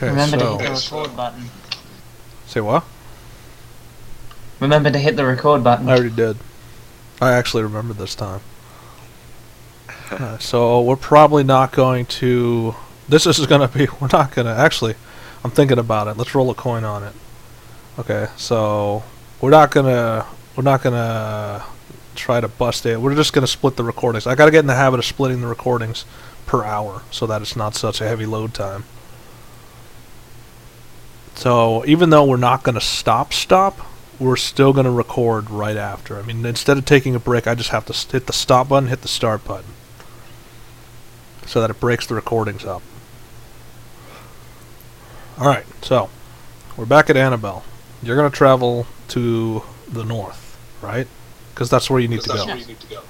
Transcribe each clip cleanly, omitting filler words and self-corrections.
Okay, Remember to so... hit the record button. Say what? Remember to hit the record button. I already did. I actually remembered this time. So we're probably not going to... This is going to be... We're not going to... Actually, I'm thinking about it. Let's roll a coin on it. Okay, so... We're not going to try to bust it. We're just going to split the recordings. I got to get in the habit of splitting the recordings per hour so that it's not such a heavy load time. So even though we're not going to stop, we're still going to record right after. I mean, instead of taking a break, I just have to hit the stop button, hit the start button, so that it breaks the recordings up. Alright, so we're back at Annabelle. You're going to travel to the north, right? Because that's where you need to go.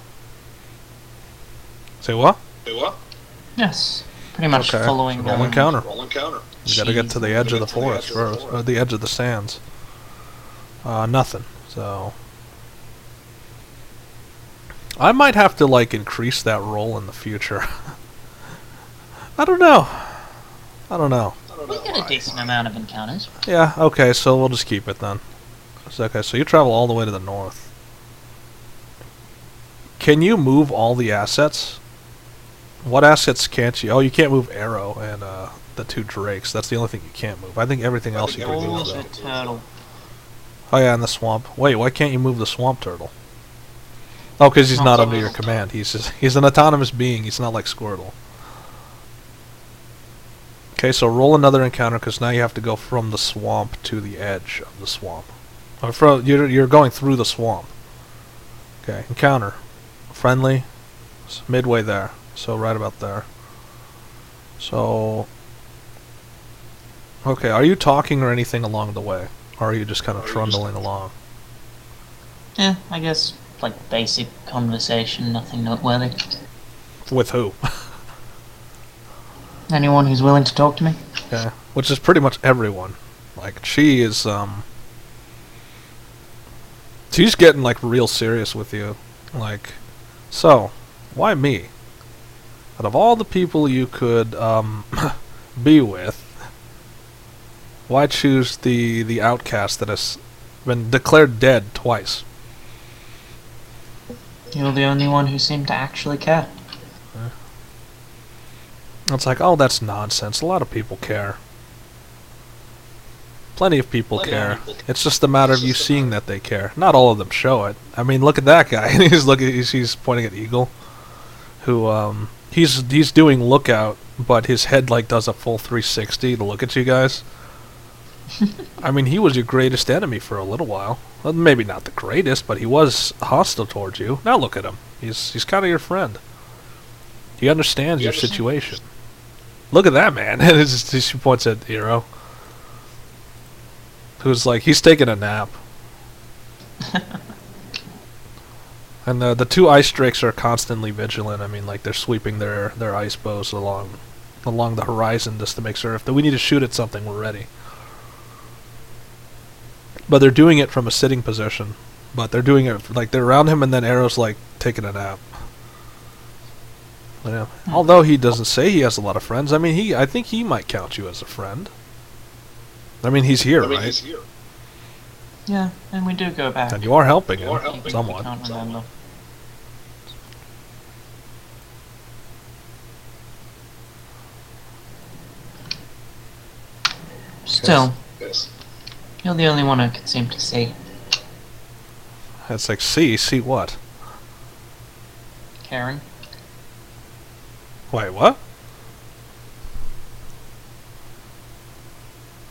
Say what? Yes. Pretty much following... Roll encounter. You gotta get to the edge of the forest first, or the edge of the sands. Nothing. So I might have to like increase that roll in the future. I don't know. We get a decent amount of encounters. Yeah. Okay. So we'll just keep it then. Okay. So you travel all the way to the north. Can you move all the assets? What assets can't you? Oh, you can't move Arrow and the two drakes. That's the only thing you can't move. I think everything else you can move. The turtle. Oh yeah, and the swamp. Wait, why can't you move the swamp turtle? Oh, because he's not under your command. He's an autonomous being. He's not like Squirtle. Okay, so roll another encounter because now you have to go from the swamp to the edge of the swamp. Or you're going through the swamp. Okay, encounter. Friendly. It's midway there. So right about there. So... Okay, are you talking or anything along the way? Or are you just kind of trundling along? Yeah, I guess, like, basic conversation, nothing noteworthy. With who? Anyone who's willing to talk to me. Okay, which is pretty much everyone. Like, she is, she's getting, like, real serious with you. Like, so, why me? Out of all the people you could, be with, why choose the outcast that has been declared dead twice? You're the only one who seemed to actually care. It's like, oh, that's nonsense. A lot of people care. Plenty of people care. It's just a matter of you seeing that they care. Not all of them show it. I mean, look at that guy. He's pointing at Eagle, who he's doing lookout, but his head like does a full 360 to look at you guys. I mean, he was your greatest enemy for a little while. Well, maybe not the greatest, but he was hostile towards you. Now look at him. He's kind of your friend. He understands your situation. Look at that man. And she points at Hero, who's like, he's taking a nap. And the two ice drakes are constantly vigilant. I mean, like, they're sweeping their ice bows along the horizon just to make sure if we need to shoot at something, we're ready. But they're doing it from a sitting position. But they're doing it, like, they're around him and then Arrow's, like, taking a nap. Yeah. Although he doesn't say he has a lot of friends. I mean, I think he might count you as a friend. I mean, he's here, right? Yeah, and we do go back. And you are helping him, somewhat. I can't remember. Still, you're the only one I can seem to see. It's like, see what? Caring. Wait, what?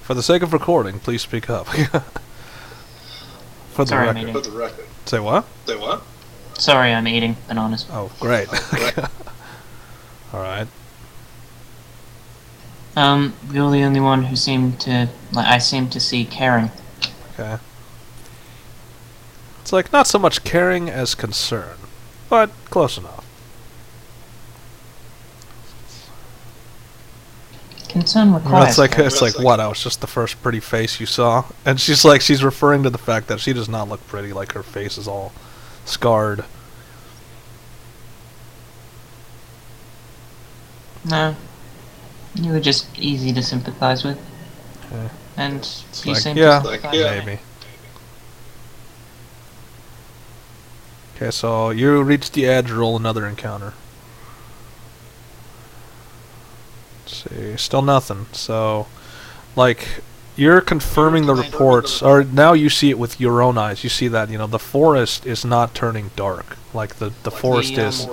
For the sake of recording, please speak up. For the record. Say what? Sorry, I'm eating bananas. Oh, great. Alright. You're the only one who seemed to... Like, I seem to see caring. Okay. It's like, not so much caring as concern. But, close enough. Concern requires... It's like, what? I was just the first pretty face you saw? And she's referring to the fact that she does not look pretty, like her face is all scarred. No. You were just easy to sympathize with. Okay. And It's you like, seem yeah, to sympathize. maybe. Okay, so you reach the edge, roll another encounter. Let's see, still nothing. So, like, you're confirming the reports, or now you see it with your own eyes. You see that, the forest is not turning dark. Like, the forest is,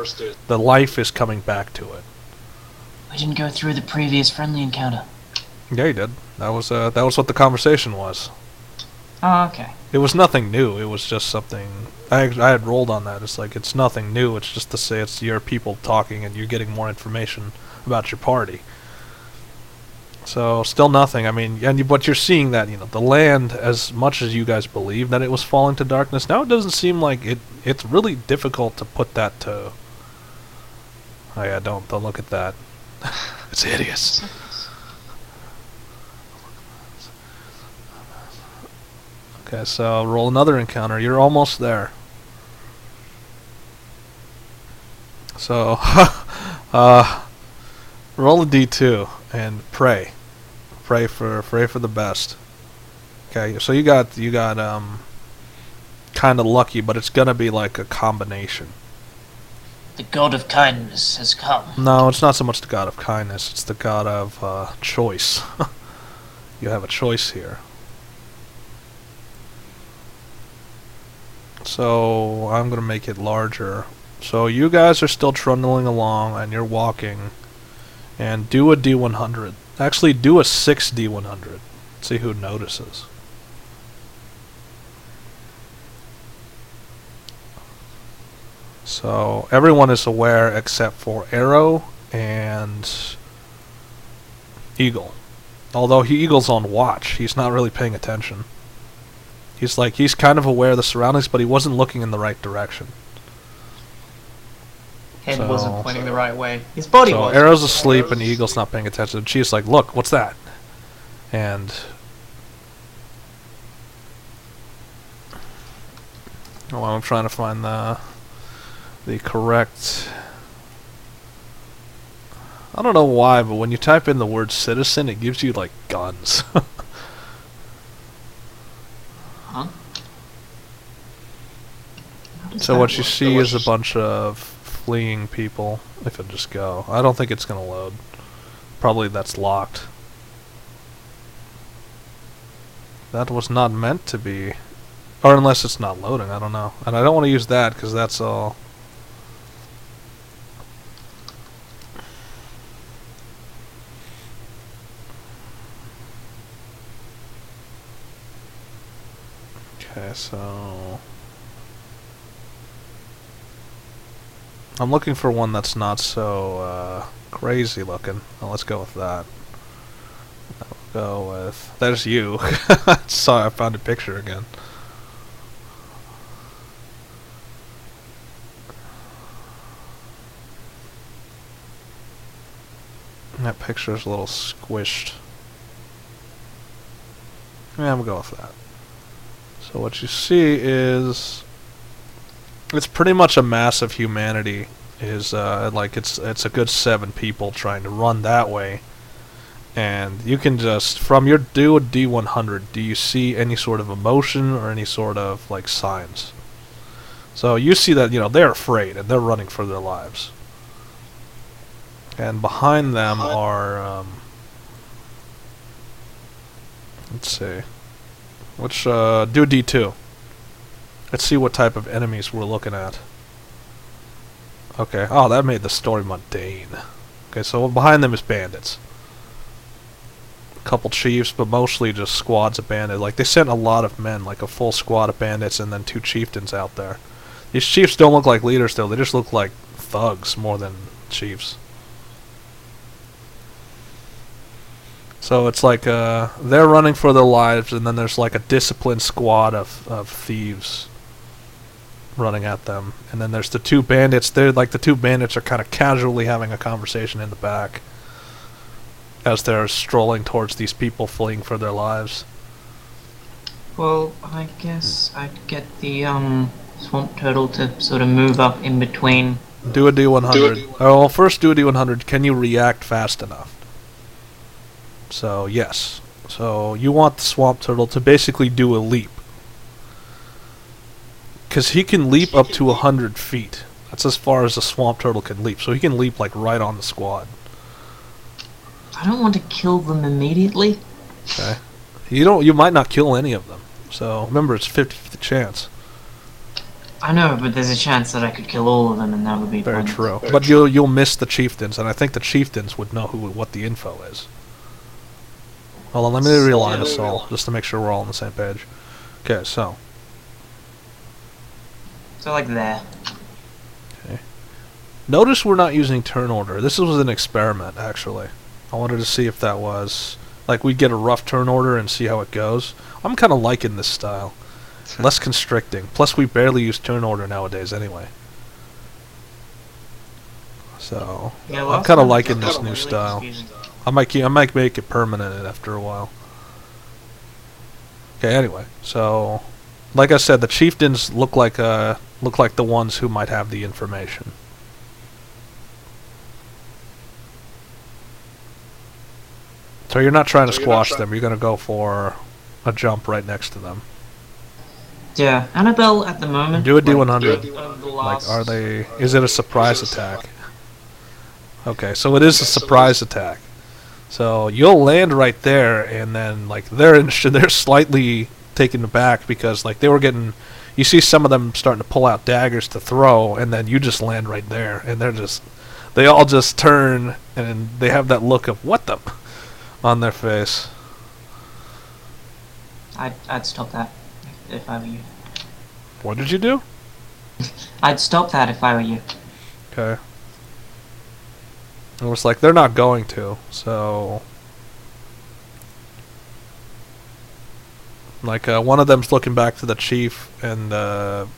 the life is coming back to it. We didn't go through the previous friendly encounter. Yeah, you did. That was what the conversation was. Oh, okay. It was nothing new. It was just something... I had rolled on that. It's like, it's nothing new. It's just to say it's your people talking and you're getting more information about your party. So, still nothing. I mean, but you're seeing that, the land, as much as you guys believe that it was falling to darkness, now it doesn't seem like it's really difficult to put that to... Oh yeah, don't look at that. It's hideous. Okay, so roll another encounter. You're almost there. So, roll a d2 and pray. Pray for the best. Okay, so you got kind of lucky, but it's gonna be like a combination. The god of kindness has come. No, it's not so much the god of kindness. It's the god of choice. You have a choice here. So I'm gonna make it larger. So you guys are still trundling along, and you're walking. And do a D100. Actually, do a 6 D100. See who notices. So everyone is aware except for Arrow and Eagle. Although Eagle's on watch, he's not really paying attention. He's kind of aware of the surroundings, but he wasn't looking in the right direction. Head wasn't pointing the right way. His body was. So Arrow's asleep and Eagle's not paying attention. She's like, "Look, what's that?" And I'm trying to find the correct. I don't know why, but when you type in the word citizen, it gives you like guns. Huh? So what you see is a bunch of fleeing people. If it just go, I don't think it's gonna load. Probably that's locked. That was not meant to be, or unless it's not loading. I don't know, and I don't want to use that because that's all. Okay, so I'm looking for one that's not so crazy looking. Well, let's go with that. I'll go with... There's you. Sorry, I found a picture again. That picture's a little squished. Yeah, we'll go with that. So what you see is... It's pretty much a mass of humanity. Is like it's a good 7 people trying to run that way, and you can just from your do a D100. Do you see any sort of emotion or any sort of like signs? So you see that they're afraid and they're running for their lives, and behind them are let's see, which do a D2. Let's see what type of enemies we're looking at. Okay. Oh, that made the story mundane. Okay, so behind them is bandits. A couple chiefs, but mostly just squads of bandits. Like, they sent a lot of men, like a full squad of bandits and then 2 chieftains out there. These chiefs don't look like leaders, though. They just look like thugs more than chiefs. So it's like they're running for their lives, and then there's like a disciplined squad of thieves running at them, and then there's the 2 bandits. They're like the 2 bandits are kind of casually having a conversation in the back as they're strolling towards these people fleeing for their lives. Well, I guess I'd get the swamp turtle to sort of move up in between. Do a D100. Oh, well, first do a D100. Can you react fast enough? So, yes. So, you want the swamp turtle to basically do a leap. Because he can leap up to 100 feet. That's as far as a swamp turtle can leap. So he can leap, like, right on the squad. I don't want to kill them immediately. Okay. You might not kill any of them. So, remember, it's 50-50 chance. I know, but there's a chance that I could kill all of them, and that would be Very pointless. true. But you'll miss the chieftains, and I think the chieftains would know what the info is. Hold on, let me realign us all, just to make sure we're all on the same page. Okay, so. So, like there. Okay. Notice we're not using turn order. This was an experiment, actually. I wanted to see if that was... Like, we'd get a rough turn order and see how it goes. I'm kind of liking this style. Less constricting. Plus, we barely use turn order nowadays anyway. So, Yeah, I'm kind of liking this new style. I might make it permanent after a while. Okay, anyway, so like I said, the chieftains look like the ones who might have the information. So you're not trying to squash them. You're gonna go for a jump right next to them. Yeah, Annabelle at the moment. Do a D100. Like, are they? Is it a surprise attack? Okay, so it is a surprise attack. So you'll land right there, and then like they're slightly taken aback because like they were getting. You see some of them starting to pull out daggers to throw, and then you just land right there, and they all just turn, and they have that look of what the on their face. I'd stop that if I were you. What did you do? I'd stop that if I were you. Okay. It was like they're not going to, so like one of them's looking back to the chief, and the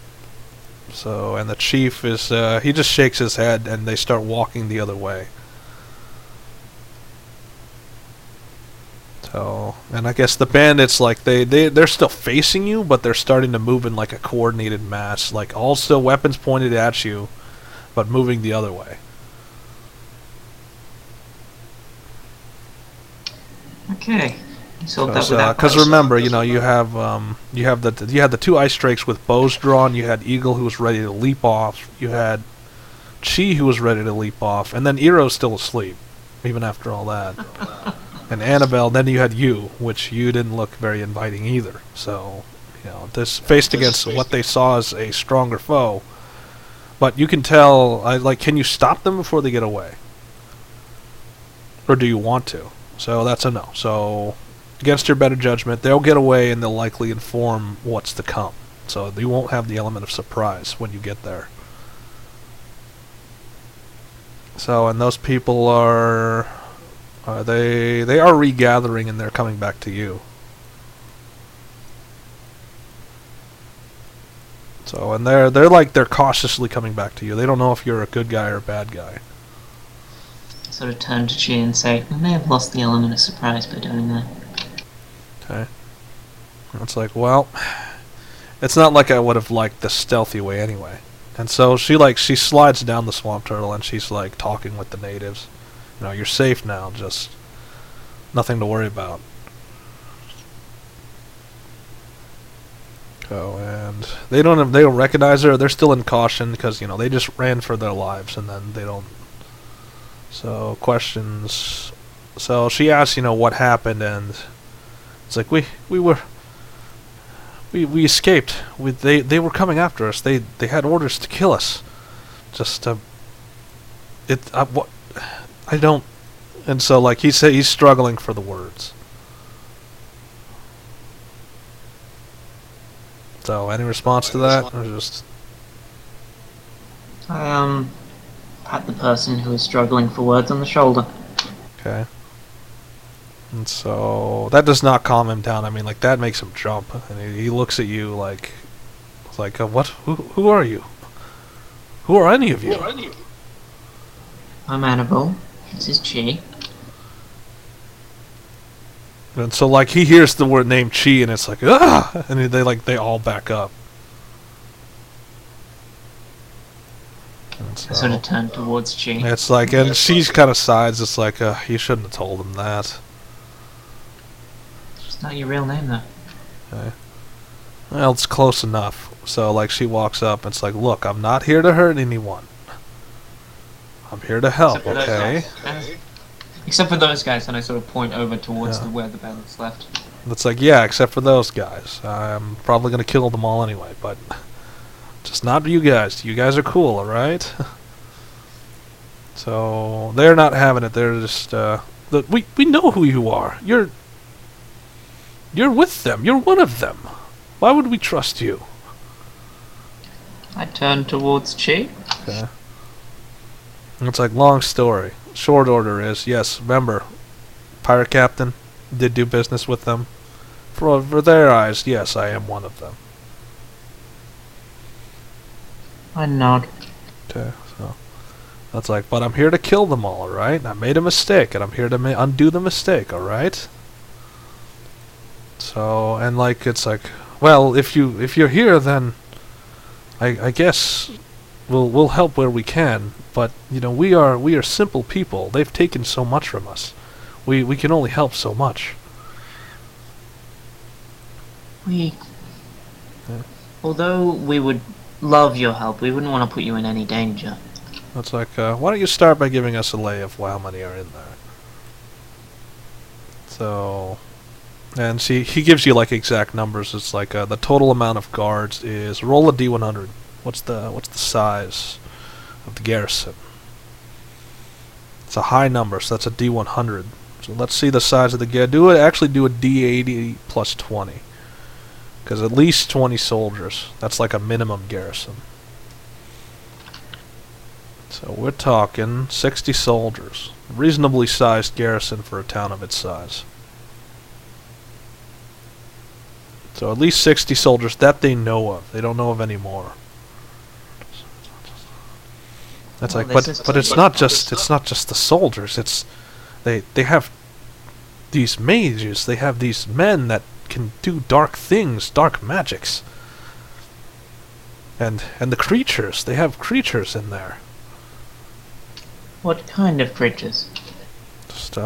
chief is he just shakes his head, and they start walking the other way. So, and I guess the bandits, like they're still facing you, but they're starting to move in like a coordinated mass, like all still weapons pointed at you, but moving the other way. Okay. Because remember, you know, you had the two ice drakes with bows drawn. You had Eagle, who was ready to leap off. You had Chi, who was ready to leap off, and then Eero's still asleep, even after all that. And Annabelle. Then you had you, which you didn't look very inviting either. So, you know, this faced against what they saw as a stronger foe. But you can tell, can you stop them before they get away, or do you want to? So that's a no. So, against your better judgment, they'll get away and they'll likely inform what's to come. So you won't have the element of surprise when you get there. So, and those people they are regathering and they're coming back to you. So, and they're cautiously coming back to you. They don't know if you're a good guy or a bad guy. Sort of turn to Chi and say, we may have lost the element of surprise by doing that. Okay. It's like, well, it's not like I would have liked the stealthy way anyway. And so she slides down the swamp turtle and she's like talking with the natives. You know, you're safe now, just nothing to worry about. Oh, and they don't recognize her. They're still in caution because, you know, they just ran for their lives, and then they don't. So, questions. So she asks, you know, what happened, and it's like we escaped. They were coming after us. They had orders to kill us. I don't. And so, like, he's struggling for the words. So, any response to that, or just? I pat the person who is struggling for words on the shoulder. Okay. And so that does not calm him down. I mean, like, that makes him jump, and he looks at you like, what? Who are you? Who are any of you? I'm Annabelle. This is Chi. And so, like, he hears the word name Chi, and it's like, ah! And they all back up. I sort of turned towards Chi. It's like, and she kind of sighs. It's like, you shouldn't have told him that. It's not your real name, though. Okay. Well, it's close enough. So, like, she walks up and it's like, look, I'm not here to hurt anyone. I'm here to help, okay? Except for those guys, and I sort of point over towards where the bandits left. It's like, yeah, except for those guys. I'm probably going to kill them all anyway, but just not you guys. You guys are cool, alright? So, they're not having it. They're just, we know who you are. You're with them. You're one of them. Why would we trust you? I turn towards Chi. Okay. It's like, long story. Short order is, yes, remember, pirate captain did do business with them. For their eyes, yes, I am one of them. I nod. Okay, so that's like, but I'm here to kill them all, alright? I made a mistake, and I'm here to undo the mistake, alright? So, and like, it's like, well, if you're here, then I guess we'll help where we can. But you know, we are simple people. They've taken so much from us. We can only help so much. Although we would love your help, we wouldn't want to put you in any danger. It's like, why don't you start by giving us a lay of how many are in there? So, and see, he gives you like exact numbers. It's like the total amount of guards is, roll a D100. What's the size of the garrison? It's a high number, so that's a D100. So let's see the size of the garrison. Actually do a D80 plus 20. Because at least 20 soldiers. That's like a minimum garrison. So we're talking 60 soldiers. Reasonably sized garrison for a town of its size. So at least 60 soldiers that they know of. They don't know of any more. That's like, but it's not just the soldiers. It's they have these mages. They have these men that can do dark things, dark magics. And the creatures. They have creatures in there. What kind of creatures? Just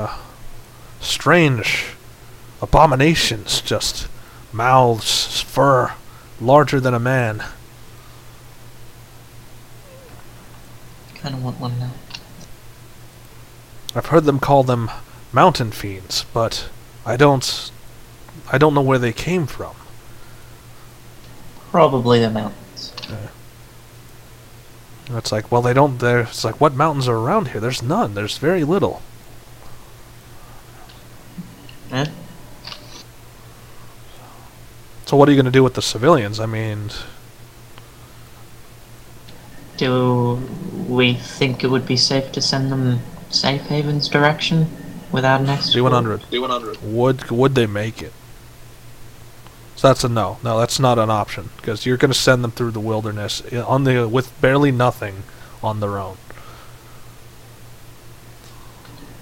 strange abominations. Just mouths, fur, larger than a man. Kind of want one now. I've heard them call them mountain fiends, but I don't know where they came from. Probably the mountains. It's like, well, it's like, what mountains are around here? There's none. There's very little. Eh? So what are you going to do with the civilians? I mean, do we think it would be safe to send them Safe Haven's direction without an extra? D100. Would they make it? So that's a no. No, that's not an option, because you're going to send them through the wilderness with barely nothing on their own.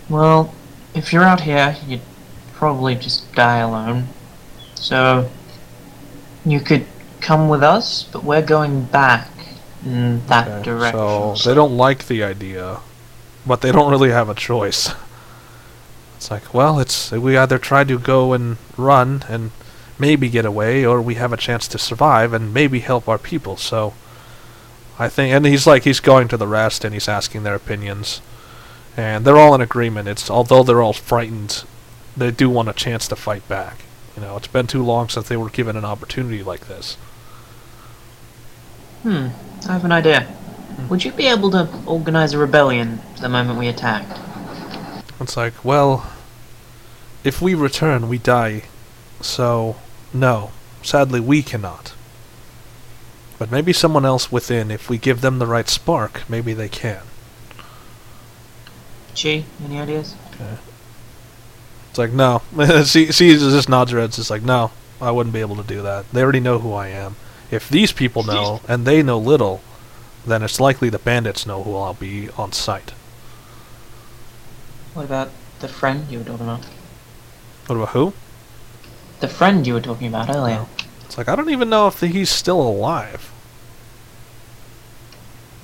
Well, if you're out here, you'd probably just die alone. So you could come with us, but we're going back in that direction. So they don't like the idea, but they don't really have a choice. It's like, well, we either try to go and run and maybe get away, or we have a chance to survive and maybe help our people. So I think, and he's going to the rest and he's asking their opinions, and they're all in agreement. Although they're all frightened, they do want a chance to fight back. You know, it's been too long since they were given an opportunity like this. I have an idea. Would you be able to organize a rebellion the moment we attacked? It's like, well, if we return, we die. So, no. Sadly, we cannot. But maybe someone else within, if we give them the right spark, maybe they can. Chi, any ideas? Okay. It's like, no. she just nods her head. It's like, no, I wouldn't be able to do that. They already know who I am. If these people know, and they know little, then it's likely the bandits know who I'll be on sight. What about the friend you were talking about? What about who? The friend you were talking about earlier. No. It's like, I don't even know if he's still alive.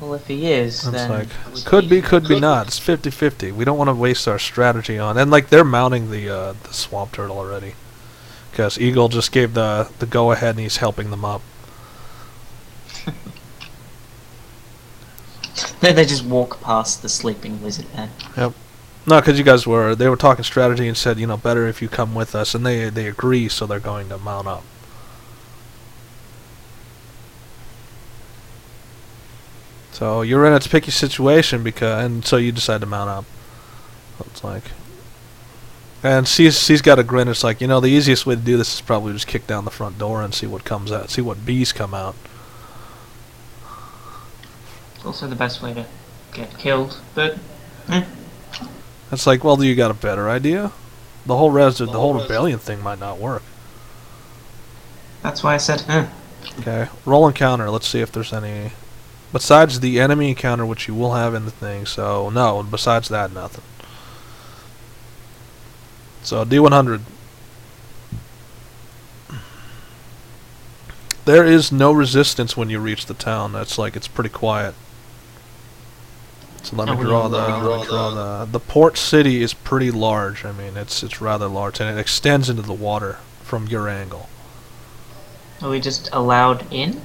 Well, if he is, it's then... like, could be not. It's 50-50. We don't want to waste our strategy on... And, like, they're mounting the swamp turtle already. because Eagle just gave the go-ahead and he's helping them up. They just walk past the sleeping lizard man. Yep. No, because they were talking strategy and said, better if you come with us, and they agree, so they're going to mount up. So you're in a picky situation and so you decide to mount up. So it's like, and she's got a grin. It's like, the easiest way to do this is probably just kick down the front door and see what comes out, see what bees come out. It's also the best way to get killed, but It's like, well, do you got a better idea? The whole rebellion thing might not work. That's why I said, Okay, roll encounter. Let's see if there's any. Besides the enemy encounter, which you will have in the thing, so no, besides that, nothing. So, D100. There is no resistance when you reach the town. That's like, it's pretty quiet. So let me draw the port city is pretty large. I mean, it's rather large, and it extends into the water from your angle. Are we just allowed in?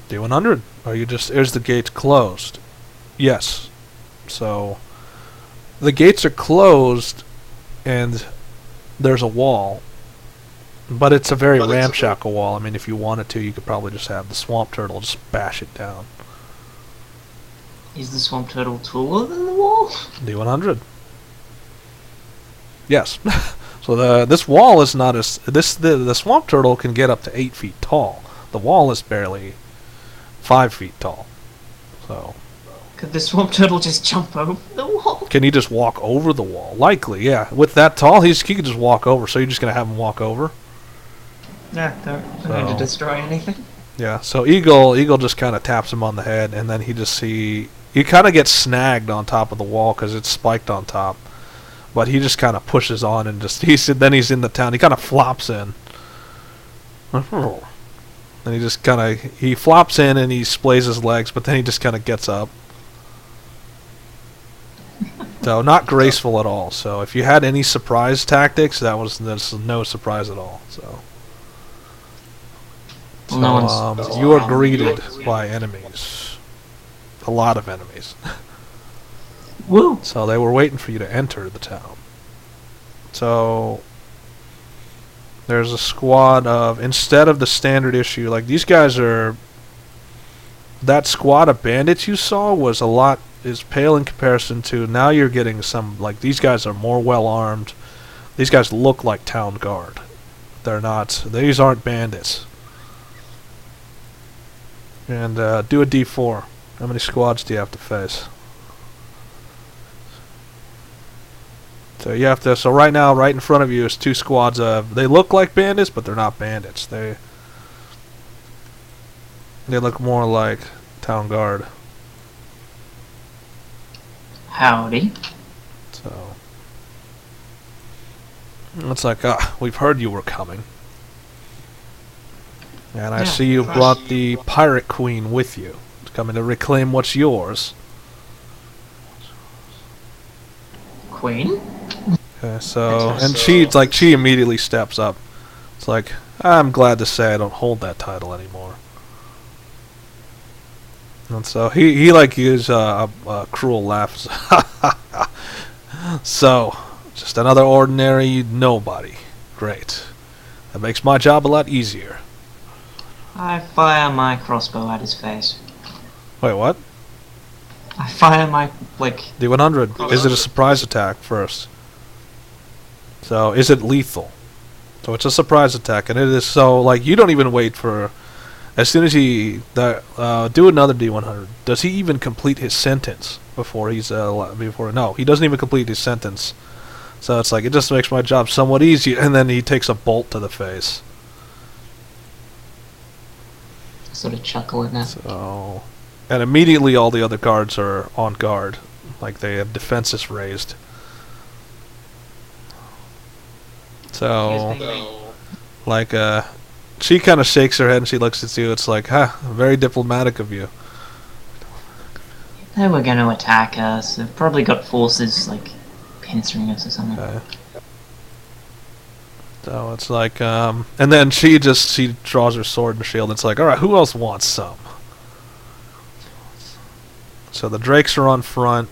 D100. Is the gates closed? Yes. So the gates are closed, and there's a wall, but it's a very ramshackle wall. I mean, if you wanted to, you could probably just have the swamp turtle just bash it down. Is the swamp turtle taller than the wall? D100. Yes. So this wall is not as the swamp turtle can get up to 8 feet tall. The wall is barely 5 feet tall. So could the swamp turtle just jump over the wall? Can he just walk over the wall? Likely, yeah. With that tall, he could just walk over. So you're just gonna have him walk over? Yeah, don't going to destroy anything. Yeah. So Eagle just kind of taps him on the head, and then he kind of gets snagged on top of the wall because it's spiked on top. But he just kind of pushes on and he's in the town. He kind of flops in. And he flops in and he splays his legs, but then he just kind of gets up. So not graceful at all. So if you had any surprise tactics, that's no surprise at all. So you are greeted by enemies. A lot of enemies. Woo! So they were waiting for you to enter the town. So there's a squad of, instead of the standard issue, like these guys are, that squad of bandits you saw is pale in comparison to, now you're getting some, like these guys are more well armed. These guys look like town guard. These aren't bandits. And do a D4. How many squads do you have to face? So right now, right in front of you is 2 squads of, they look like bandits, but they're not bandits. They look more like town guard. Howdy. So it's like, we've heard you were coming. And I see you brought the pirate queen with you, coming to reclaim what's yours. Queen? Okay, so, and she immediately steps up. It's like, I'm glad to say I don't hold that title anymore. And so he gives a cruel laugh. So, just another ordinary nobody. Great. That makes my job a lot easier. I fire my crossbow at his face. Wait, what? I fire my, D100. Is it a surprise attack first? So, is it lethal? So it's a surprise attack, and it is so, you don't even wait for, as soon as do another D100. Does he even complete his sentence before no, he doesn't even complete his sentence. So it's like, it just makes my job somewhat easier, and then he takes a bolt to the face. Sort of chuckle at that. So, and immediately all the other guards are on guard, like they have defenses raised. So, she kind of shakes her head and she looks at you. It's like, very diplomatic of you. They were going to attack us. They've probably got forces, pincering us or something. So it's like, and then she draws her sword and shield. And it's like, all right, who else wants some? So the drakes are on front.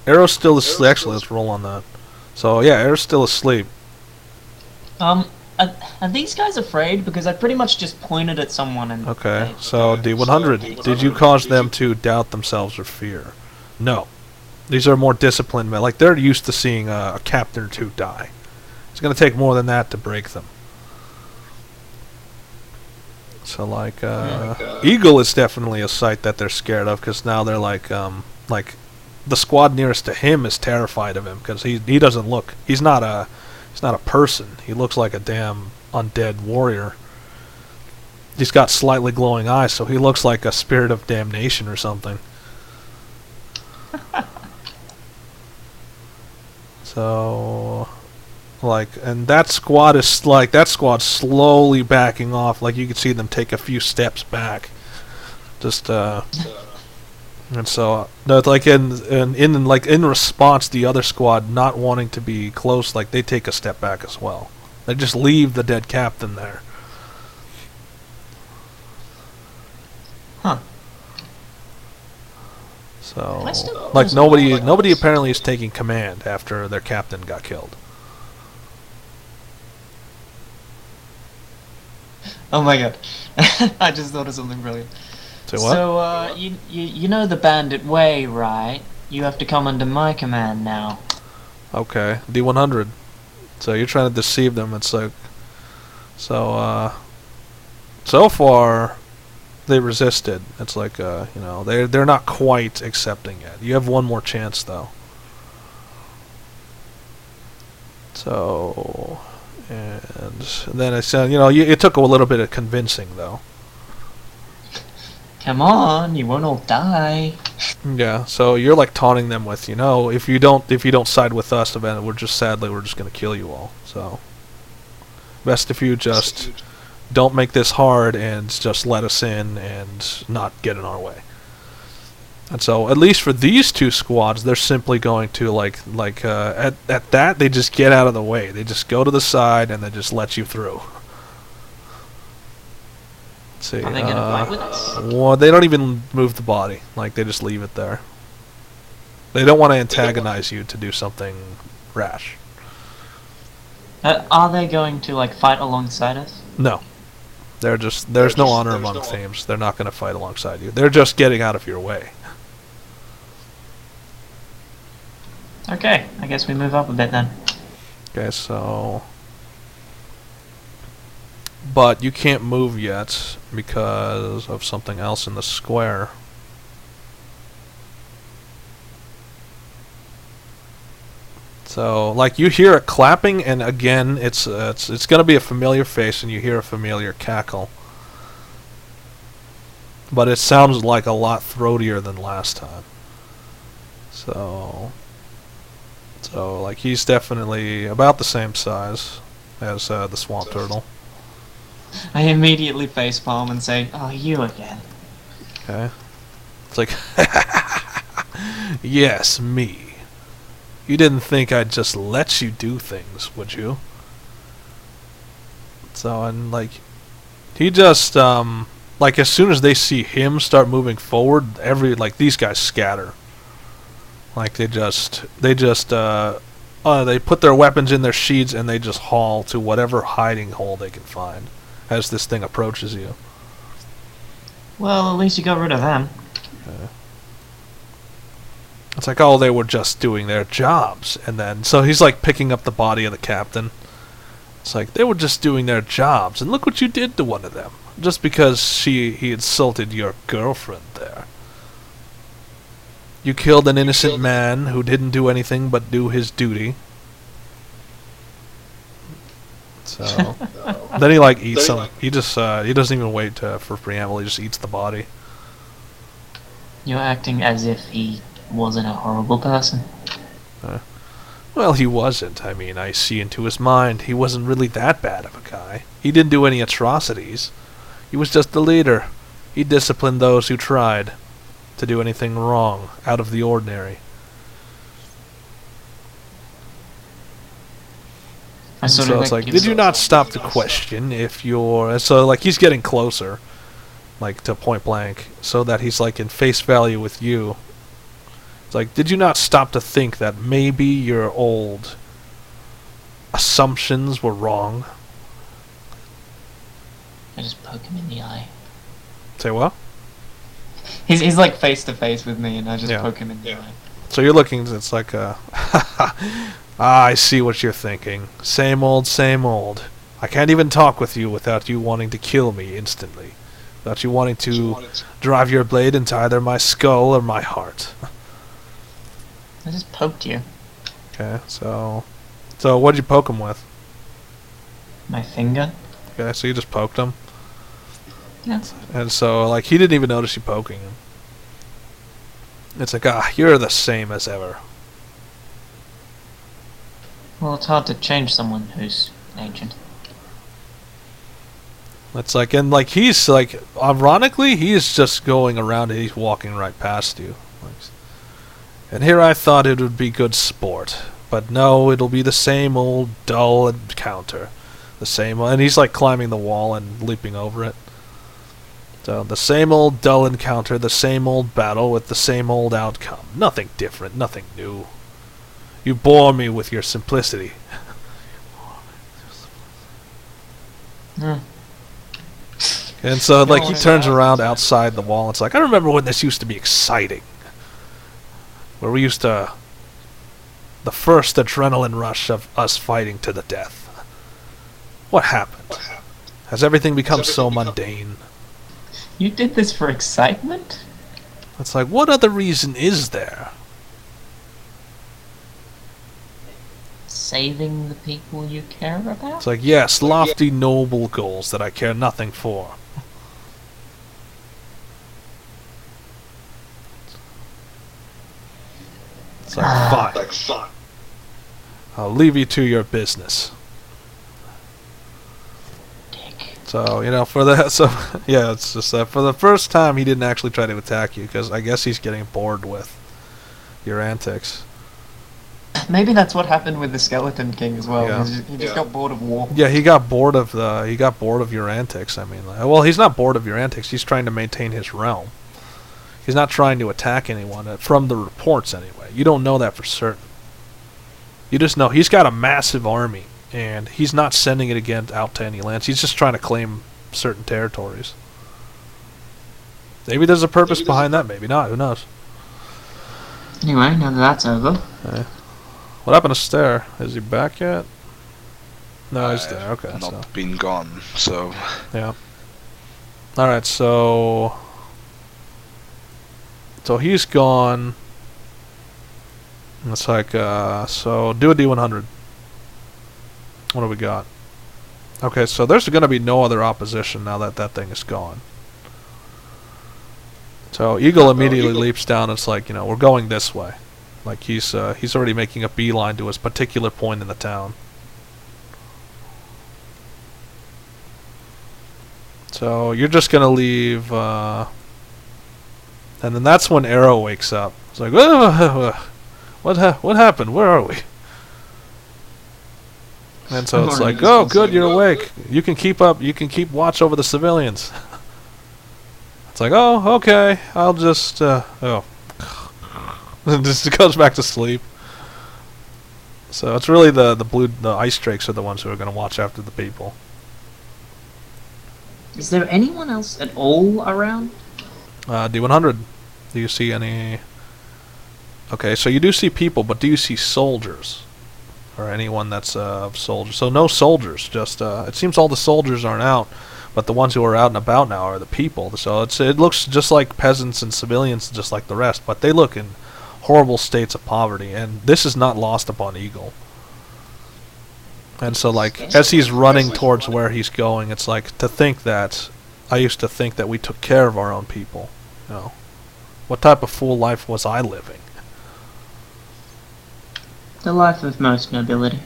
Arrow's still asleep. Actually, let's roll on that. So yeah, Arrow's still asleep. Are these guys afraid? Because I pretty much just pointed at someone and... Okay, so D100. Did you cause them to doubt themselves or fear? No. These are more disciplined men. Like, they're used to seeing a captain or two die. It's going to take more than that to break them. So, like, Eagle is definitely a sight that they're scared of, because now they're like, the squad nearest to him is terrified of him, because he doesn't look... He's not a person. He looks like a damn undead warrior. He's got slightly glowing eyes, so he looks like a spirit of damnation or something. So, like, and that squad's slowly backing off. Like, you can see them take a few steps back. Just, and so, like, in response, the other squad not wanting to be close, like, they take a step back as well. They just leave the dead captain there. Huh. So, like, nobody apparently is taking command after their captain got killed. Oh my god. I just thought of something brilliant. Say what? So, you know the bandit way, right? You have to come under my command now. Okay, D100. So you're trying to deceive them. It's like, so far they resisted. It's like, you know, they're not quite accepting yet. You have one more chance though. So, and then I said, you know, it took a little bit of convincing though. Come on, you won't all die. Yeah, so you're like taunting them with, you know, if you don't side with us, then we're just gonna kill you all. So best if you just don't make this hard and just let us in and not get in our way. And so at least for these two squads, they're simply going to at that they just get out of the way. They just go to the side and they just let you through. See, are they gonna fight with us? Well, they don't even move the body. Like, they just leave it there. They don't want to antagonize you to do something rash. Are they going to, like, fight alongside us? No. There's no honor among themes. They're not going to fight alongside you. They're just getting out of your way. Okay, I guess we move up a bit then. Okay, so... But you can't move yet because of something else in the square. So, like, you hear it clapping, and again, it's gonna be a familiar face, and you hear a familiar cackle. But it sounds like a lot throatier than last time. So, like, he's definitely about the same size as the swamp turtle. I immediately facepalm and say, "Oh, you again." Okay. It's like, yes, me. You didn't think I'd just let you do things, would you? So, and like, he just, like, as soon as they see him start moving forward, these guys scatter. Like, they put their weapons in their sheaths and they just haul to whatever hiding hole they can find as this thing approaches you. Well, at least you got rid of them. Okay. It's like, oh, they were just doing their jobs. And then, so he's like picking up the body of the captain. It's like, they were just doing their jobs, and look what you did to one of them. Just because he insulted your girlfriend there. You killed an innocent man who didn't do anything but do his duty. So then he like eats some. He just he doesn't even wait for preamble. He just eats the body. You're acting as if he wasn't a horrible person. Well, he wasn't. I mean, I see into his mind. He wasn't really that bad of a guy. He didn't do any atrocities. He was just the leader. He disciplined those who tried to do anything wrong, out of the ordinary. I sort So of it's like, give did you sort not of- stop to question if you're... And so, like, he's getting closer, like, to point blank, so that he's, like, in face value with you. It's like, did you not stop to think that maybe your old assumptions were wrong? I just poke him in the eye. Say what? He's like face to face with me, and I just Yeah. poke him in the eye. So you're looking, it's like, I see what you're thinking. Same old, same old. I can't even talk with you without you wanting to kill me instantly. Without you wanting to drive your blade into either my skull or my heart. I just poked you. Okay, so what'd you poke him with? My finger. Okay, so you just poked him. Yeah. And so, like, he didn't even notice you poking him. It's like, you're the same as ever. Well, it's hard to change someone who's ancient. It's like, and like, he's like, ironically, he's just going around and he's walking right past you. And here I thought it would be good sport. But no, it'll be the same old dull encounter. The same, and he's like climbing the wall and leaping over it. So, the same old dull encounter, the same old battle with the same old outcome. Nothing different, nothing new. You bore me with your simplicity. Hmm. And so, like, he turns around outside the wall. It's like, I remember when this used to be exciting. Where we used to... The first adrenaline rush of us fighting to the death. What happened? Has everything become so mundane? You did this for excitement? It's like, what other reason is there? Saving the people you care about? It's like, yes, lofty, noble goals that I care nothing for. It's like, fine. I'll leave you to your business. Dick. So, you know, for the... So, yeah, it's just that for the first time he didn't actually try to attack you, because I guess he's getting bored with your antics. Maybe that's what happened with the Skeleton King as well. Yeah. He just got bored of war. Yeah, he got bored of your antics. I mean, well, he's not bored of your antics. He's trying to maintain his realm. He's not trying to attack anyone, from the reports anyway. You don't know that for certain. You just know he's got a massive army, and he's not sending it out to any lands. He's just trying to claim certain territories. Maybe there's a purpose behind that. Maybe not. Who knows? Anyway, now that that's over. Okay. What happened to Stair? Is he back yet? No, he's there. Okay. Not been gone, so... Yeah. Alright, so he's gone. It's like, so do a D100. What do we got? Okay, so there's going to be no other opposition now that that thing is gone. So Eagle immediately leaps down. It's like, you know, we're going this way. Like he's already making a beeline to his particular point in the town. So you're just gonna leave, and then that's when Arrow wakes up. It's like, what happened? Where are we? And so it's like, oh, good, you're awake. You can keep up. You can keep watch over the civilians. It's like, oh, okay. I'll just, just goes back to sleep. So it's really the ice drakes are the ones who are going to watch after the people. Is there anyone else at all around? D100. Do you see any... Okay, so you do see people, but do you see soldiers? Or anyone that's soldiers? So no soldiers, just... it seems all the soldiers aren't out, but the ones who are out and about now are the people. So it looks just like peasants and civilians, just like the rest, but they look in horrible states of poverty, and this is not lost upon Eagle. And so, like, as he's running towards where he's going, it's like, to think that... I used to think that we took care of our own people. You know, what type of fool life was I living? The life of most nobility.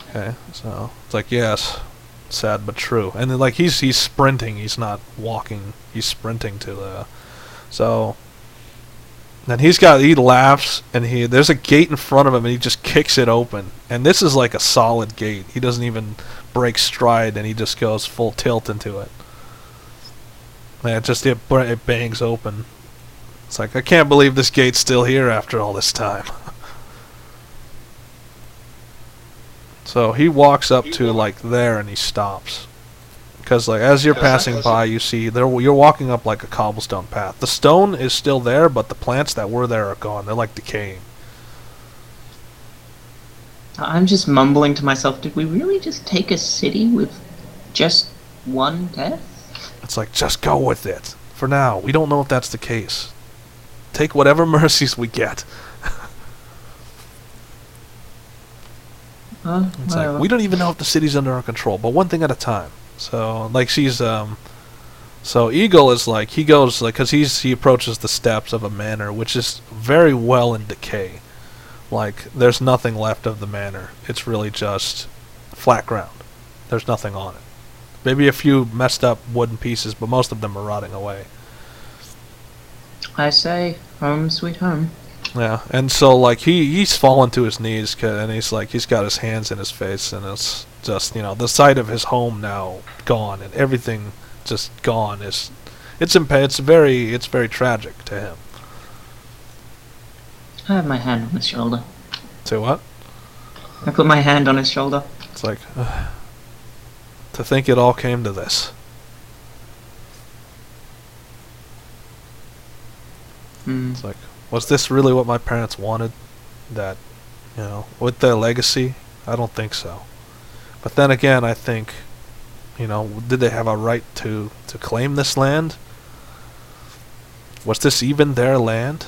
Okay, so it's like, yes, sad but true. And then, like, he's sprinting. He's not walking. He's sprinting to the... So then he laughs, and there's a gate in front of him, and he just kicks it open, and this is like a solid gate. He doesn't even break stride, and he just goes full tilt into it. And it bangs open. It's like, I can't believe this gate's still here after all this time. So he walks up to like there, and he stops. Because like as you're passing by, you see you're walking up like a cobblestone path. The stone is still there, but the plants that were there are gone. They're like decaying. I'm just mumbling to myself, did we really just take a city with just one death? It's like, just go with it. For now, we don't know if that's the case. Take whatever mercies we get. It's like, we don't even know if the city's under our control, but one thing at a time. So, like, so Eagle is like, he goes, like, because he approaches the steps of a manor, which is very well in decay. Like, there's nothing left of the manor. It's really just flat ground. There's nothing on it. Maybe a few messed up wooden pieces, but most of them are rotting away. I say, home sweet home. Yeah, and so, like, he's fallen to his knees, and he's like, he's got his hands in his face, and it's just, you know, the sight of his home now gone, and everything just gone it's very tragic to him. I have my hand on his shoulder. Say what? I put my hand on his shoulder. It's like, to think it all came to this. It's like, was this really what my parents wanted? That, you know, with their legacy? I don't think so. But then again, I think, you know, did they have a right to claim this land? Was this even their land?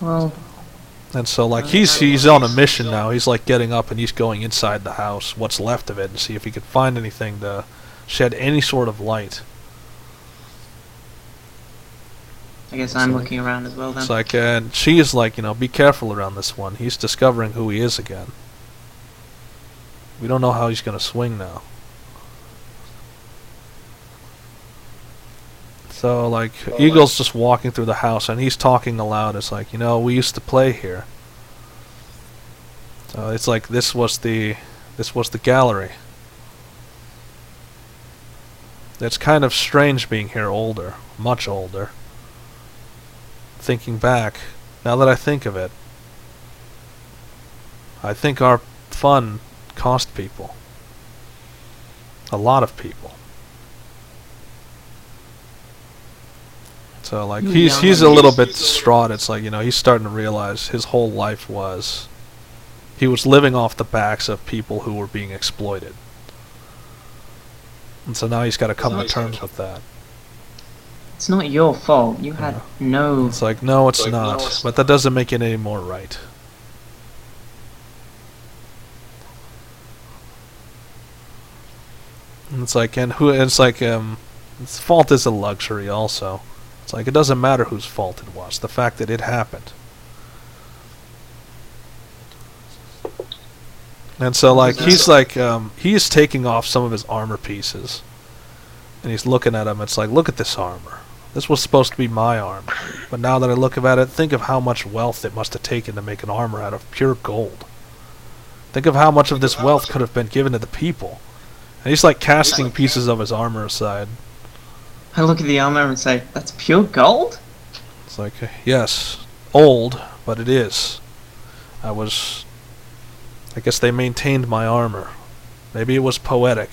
Well, and so, like, he's on a mission now. He's like getting up and he's going inside the house, what's left of it, and see if he could find anything to shed any sort of light. I guess I'm looking around as well then. It's like, and she is like, you know, be careful around this one. He's discovering who he is again. We don't know how he's going to swing now. So, like, Eagle's just walking through the house, and he's talking aloud. It's like, you know, we used to play here. So it's like this was the gallery. It's kind of strange being here older, much older. Thinking back, now that I think of it, I think our fun cost people. A lot of people. So, like, he's a little bit distraught. It's like, you know, he's starting to realize his whole life was... he was living off the backs of people who were being exploited. And so now he's got to come to terms with that. It's not your fault. You had no... It's like, no, it's not. But that doesn't make it any more right. And it's like, and it's like, fault is a luxury also. It's like, it doesn't matter whose fault it was. The fact that it happened. And so, like, he's like, he's taking off some of his armor pieces. And he's looking at them. It's like, look at this armor. This was supposed to be my armor. But now that I look at it, think of how much wealth it must have taken to make an armor out of pure gold. Think of how much of this wealth could have been given to the people. And he's like casting pieces of his armor aside. I look at the armor and say, that's pure gold? It's like, yes, old, but it is. I guess they maintained my armor. Maybe it was poetic.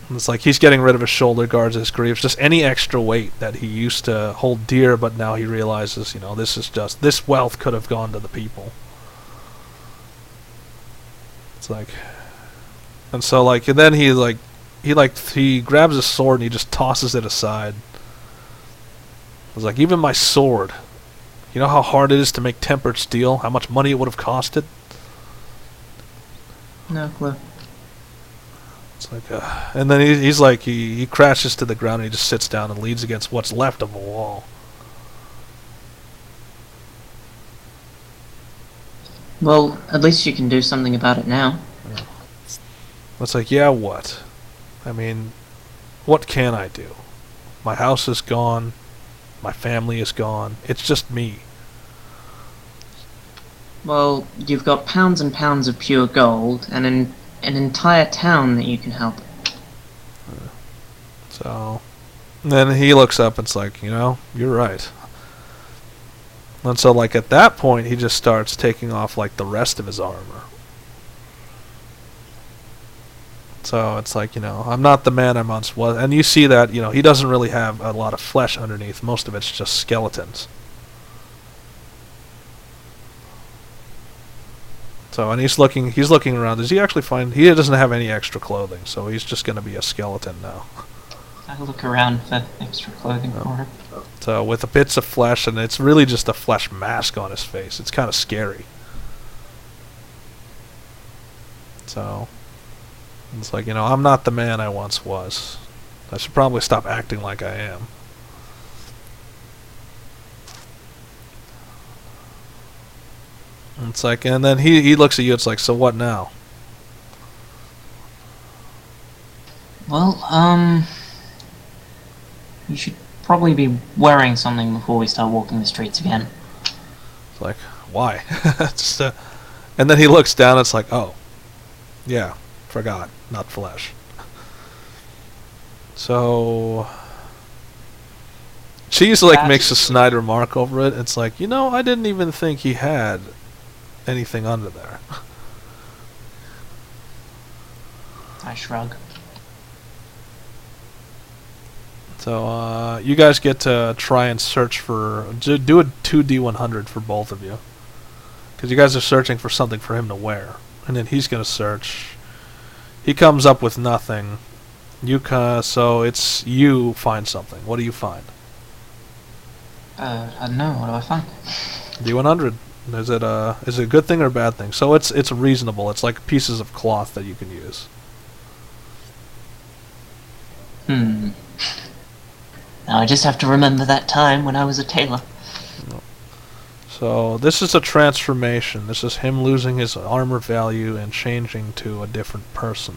And it's like he's getting rid of his shoulder guards, his greaves, just any extra weight that he used to hold dear, but now he realizes, you know, this wealth could have gone to the people. It's like, and so, like, and then he grabs his sword and he just tosses it aside. It's like, even my sword, you know how hard it is to make tempered steel? How much money it would have costed? No clue. It's like, and then he's like, he crashes to the ground and he just sits down and leans against what's left of a wall. Well, at least you can do something about it now. Yeah. It's like, yeah, what? I mean, what can I do? My house is gone. My family is gone. It's just me. Well, you've got pounds and pounds of pure gold, and an entire town that you can help. So, and then he looks up and it's like, you know, you're right. And so, like, at that point, he just starts taking off, like, the rest of his armor. So it's like, you know, I'm not the man I once was. And you see that, you know, he doesn't really have a lot of flesh underneath. Most of it's just skeletons. So, and he's looking around. Does he actually find... He doesn't have any extra clothing, so he's just going to be a skeleton now. I look around for extra clothing for him. So, with the bits of flesh, and it's really just a flesh mask on his face. It's kind of scary. So... It's like, you know, I'm not the man I once was. I should probably stop acting like I am. And it's like, and then he looks at you, it's like, so what now? Well, you should probably be wearing something before we start walking the streets again. It's like, why? Just, and then he looks down, it's like, oh, yeah, forgot, not flesh. So... Cheese, like, makes a snide remark over it. It's like, you know, I didn't even think he had anything under there. I shrug. So, you guys get to try and search for... Do a 2D100 for both of you. Because you guys are searching for something for him to wear. And then he's going to search. He comes up with nothing. So it's you find something. What do you find? I don't know. What do I find? D100. Is it a good thing or a bad thing? So it's reasonable. It's like pieces of cloth that you can use. Now I just have to remember that time when I was a tailor. So this is a transformation. This is him losing his armor value and changing to a different person.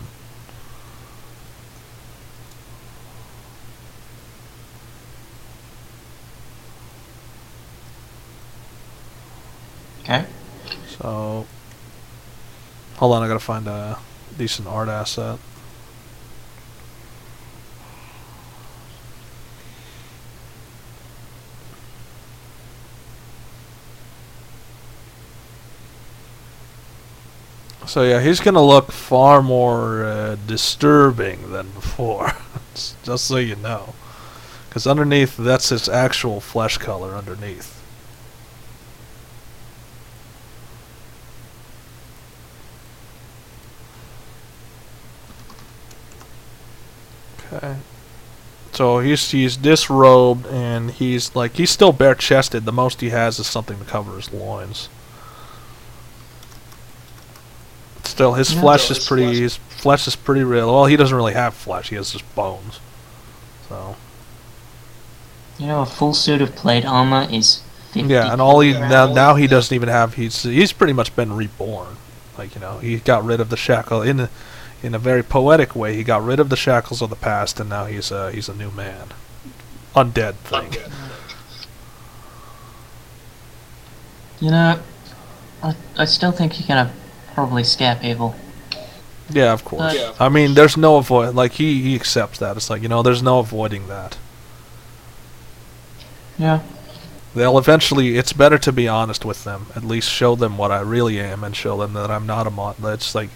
Okay. So, hold on, I gotta find a decent art asset. So yeah, he's gonna look far more disturbing than before, just so you know. Because underneath, that's his actual flesh color underneath. Okay. So he's disrobed and he's still bare chested. The most he has is something to cover his loins. Still, his flesh is pretty real. Well, he doesn't really have flesh. He has just bones. So. You know, a full suit of plate armor is 50. Yeah, and all now he doesn't even have. He's pretty much been reborn. Like, you know, he got rid of the shackle in a very poetic way. He got rid of the shackles of the past, and now he's a new man, undead thing. You know, I still think you're gonna probably scare people. Yeah, of course. I mean, there's no avoid. Like he accepts that. It's like, you know, there's no avoiding that. Yeah. They'll eventually. It's better to be honest with them. At least show them what I really am, and show them that I'm not a monster. It's like,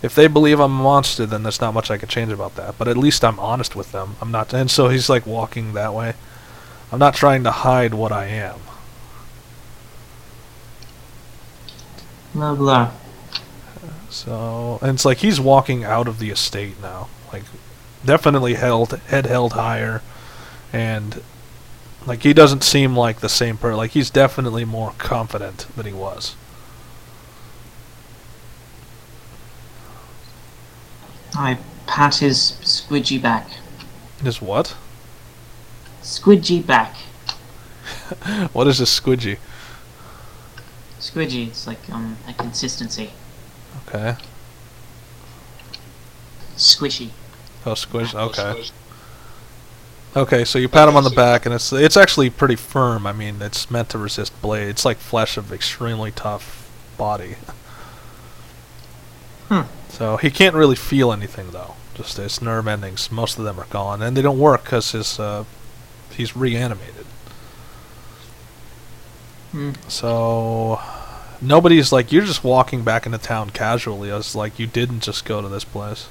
if they believe I'm a monster, then there's not much I can change about that. But at least I'm honest with them. I'm not. And so he's like walking that way. I'm not trying to hide what I am. Blah blah. So, and it's like he's walking out of the estate now. Like, definitely head held higher, and like he doesn't seem like the same person. Like, he's definitely more confident than he was. I pat his squidgy back. His what? Squidgy back. What is this squidgy? Squidgy, it's like a consistency. Okay. Squishy. Oh, squish. Okay. Okay, so you pat him on the back, and it's actually pretty firm. I mean, it's meant to resist blade. It's like flesh of extremely tough body. So he can't really feel anything though. Just his nerve endings, most of them are gone, and they don't work because he's reanimated. So nobody's like, you're just walking back into town casually. It's like you didn't just go to this place.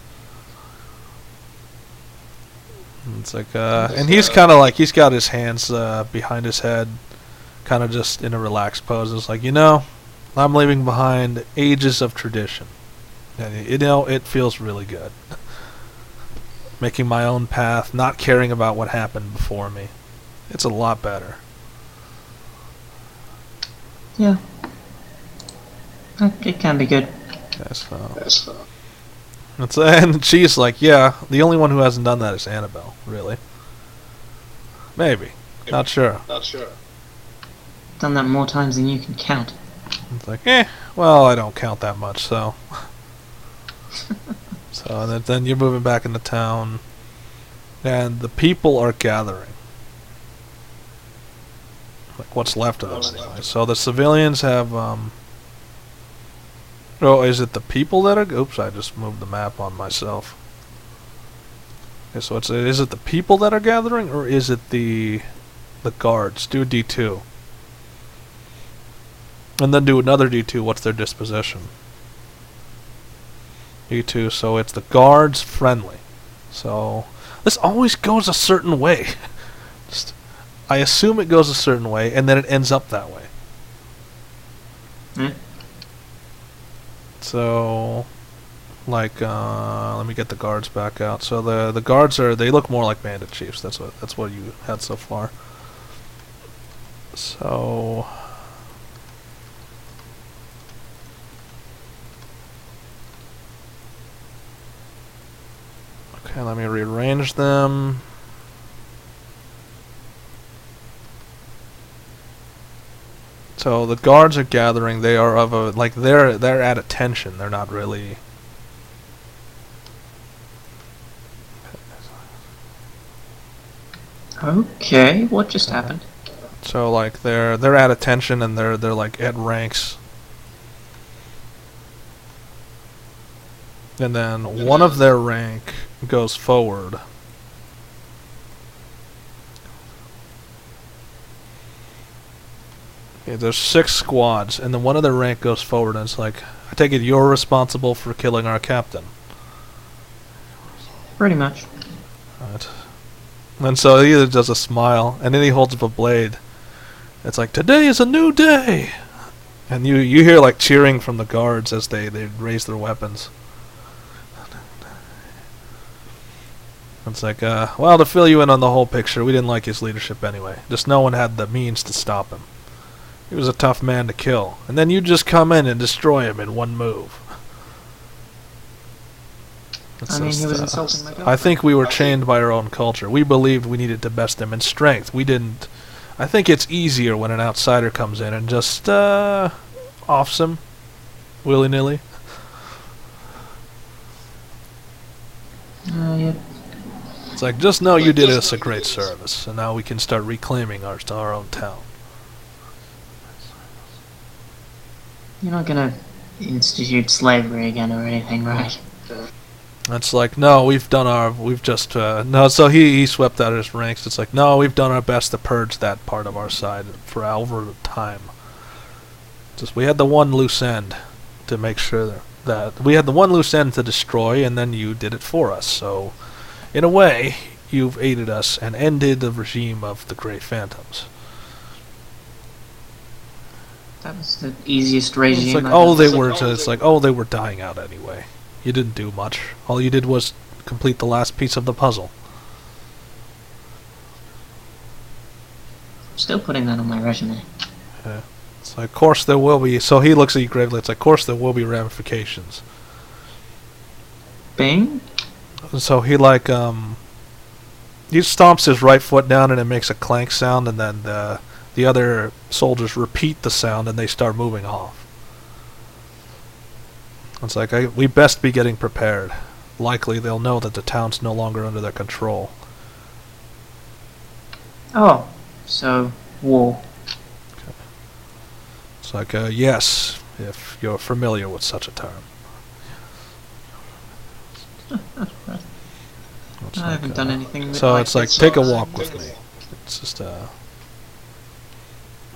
It's like, and he's kind of like, he's got his hands behind his head, kind of just in a relaxed pose. It's like, I'm leaving behind ages of tradition. And, it feels really good. Making my own path, not caring about what happened before me. It's a lot better. Yeah. It can be good. And she's like, yeah, the only one who hasn't done that is Annabelle, really. Maybe. Not sure. Done that more times than you can count. It's like, well, I don't count that much, so. So, and then you're moving back into town, and the people are gathering. Like, what's left of them, anyway. So the civilians have, oh, is it the people that are... Oops, I just moved the map on myself. Okay, so is it the people that are gathering, or is it the guards? Do a D2. And then do another D2, what's their disposition? D2, so it's the guards friendly. So, this always goes a certain way. I assume it goes a certain way, and then it ends up that way. So, like, let me get the guards back out. So the guards they look more like bandit chiefs. That's what you had so far. So, okay, let me rearrange them. So the guards are gathering. They are of a they're at attention. They're not really. Okay, what just happened? So like they're at attention, and they're like at ranks. And then one of their rank goes forward. Okay, there's 6 squads, and then one of their rank goes forward, and it's like, I take it you're responsible for killing our captain. Pretty much. Right. And so he either does a smile, and then he holds up a blade. It's like, today is a new day! And you hear like cheering from the guards as they raise their weapons. It's like, well, to fill you in on the whole picture, we didn't like his leadership anyway. Just no one had the means to stop him. He was a tough man to kill. And then you just come in and destroy him in one move. I mean, he was insulting my girlfriend. I think we were chained by our own culture. We believed we needed to best him in strength. We didn't... I think it's easier when an outsider comes in and just, offs him. Willy-nilly. Yeah. It's like, just know you did us a great service, and now we can start reclaiming our own town. You're not gonna institute slavery again or anything, right? It's like, no, no, so he swept out his ranks. It's like, no, we've done our best to purge that part of our side for over time. Just, we had the one loose end to make sure that we had the one loose end to destroy, and then you did it for us. So, in a way, you've aided us and ended the regime of the Grey Phantoms. That was the easiest regime. It's like, they were dying out anyway. You didn't do much. All you did was complete the last piece of the puzzle. I'm still putting that on my resume. Yeah. It's like, of course there will be. So he looks at you gravely. It's like, of course there will be ramifications. Bing? So he like, he stomps his right foot down and it makes a clank sound, and then the other soldiers repeat the sound and they start moving off. It's like, we best be getting prepared. Likely they'll know that the town's no longer under their control. Oh, so war. It's like, yes, if you're familiar with such a term. I haven't done anything So like it's like, this. take a walk with me. It's just,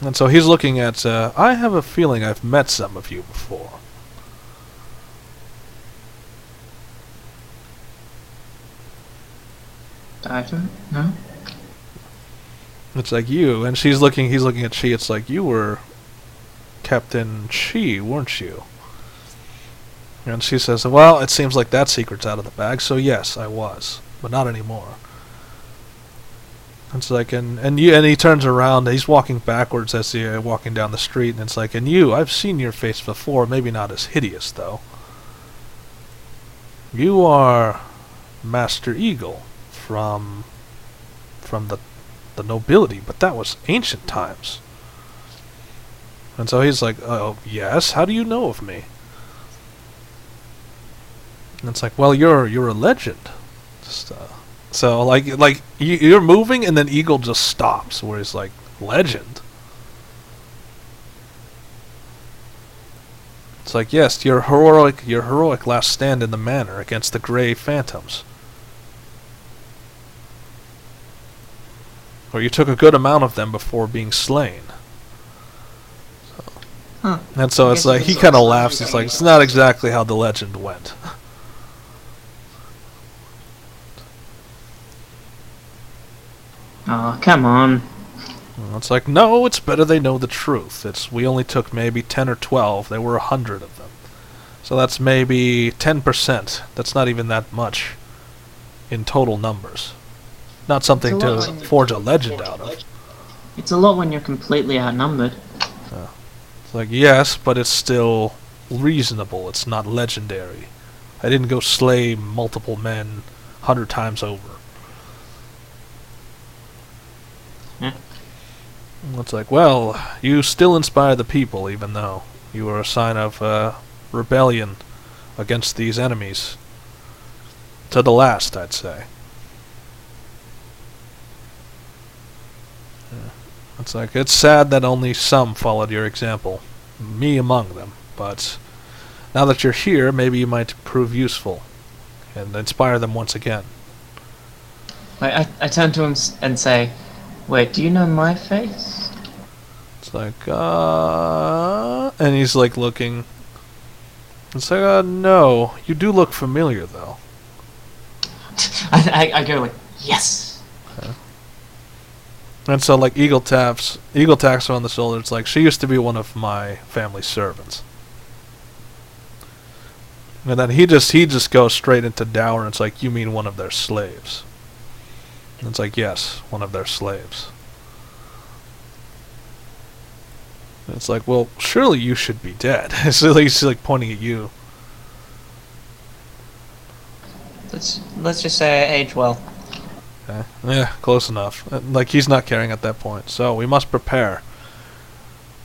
And so he's looking at, I have a feeling I've met some of you before. I don't know. It's like you, and he's looking at she, it's like, you were Captain Chi, weren't you? And she says, well, it seems like that secret's out of the bag, so yes, I was. But not anymore. It's like, and he turns around, he's walking backwards as he's walking down the street, and it's like, and you, I've seen your face before, maybe not as hideous, though. You are Master Eagle from the nobility, but that was ancient times. And so he's like, oh, yes, how do you know of me? And it's like, well, you're a legend. Just, so, like you're moving, and then Eagle just stops, where he's like, legend? It's like, yes, your heroic last stand in the manor against the Grey Phantoms. Or you took a good amount of them before being slain. Huh. And so it's like, he kind of laughs, it's like, it's not exactly how the legend went. Oh, come on. It's like, no, it's better they know the truth. We only took maybe 10 or 12. There were 100 of them. So that's maybe 10%. That's not even that much in total numbers. Not something to forge a legend out of. It's a lot when you're completely outnumbered. It's like, yes, but it's still reasonable. It's not legendary. I didn't go slay multiple men 100 times over. It's like, well, you still inspire the people, even though you are a sign of rebellion against these enemies. To the last, I'd say. It's like, it's sad that only some followed your example, me among them, but now that you're here, maybe you might prove useful and inspire them once again. I turn to him and say, wait, do you know my face? It's like, and he's like looking. It's like, no, you do look familiar though. I go like, yes! Okay. And so like Eagle taps her on the shoulder. It's like, she used to be one of my family servants. And then he just goes straight into dour, and it's like, you mean one of their slaves? And it's like, yes, one of their slaves. And it's like, well, surely you should be dead. So he's like pointing at you. Let's just say I age well. Okay. Yeah, close enough. Like, he's not caring at that point. So we must prepare.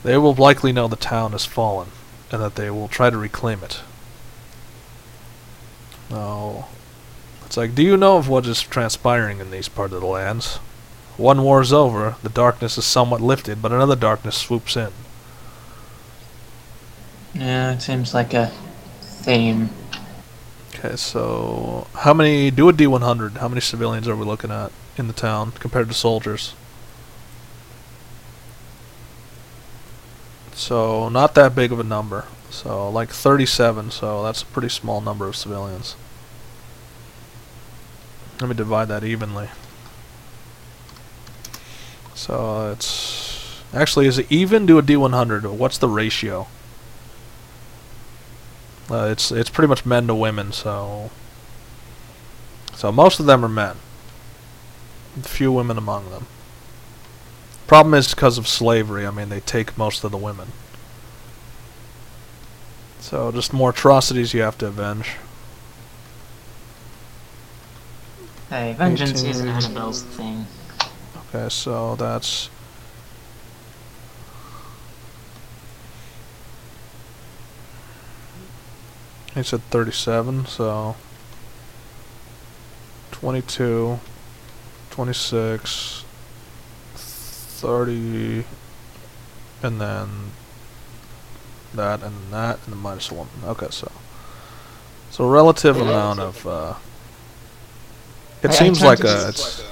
They will likely know the town has fallen, and that they will try to reclaim it. Oh. It's like, do you know of what is transpiring in these parts of the lands? One war is over, the darkness is somewhat lifted, but another darkness swoops in. Yeah, it seems like a theme. Okay, so how many? Do a D100. How many civilians are we looking at in the town compared to soldiers? So not that big of a number. So like 37. So that's a pretty small number of civilians. Let me divide that evenly. So it's actually, is it even? Do a D100. What's the ratio? It's pretty much men to women, so most of them are men. Few women among them. Problem is because of slavery. I mean, they take most of the women. So just more atrocities you have to avenge. Hey, vengeance 18. isn't Annabelle's thing. Okay, so that's... He said 37, so 22, 26, 30, and then that, and then minus 1. Okay, so relative amount of. It seems like it's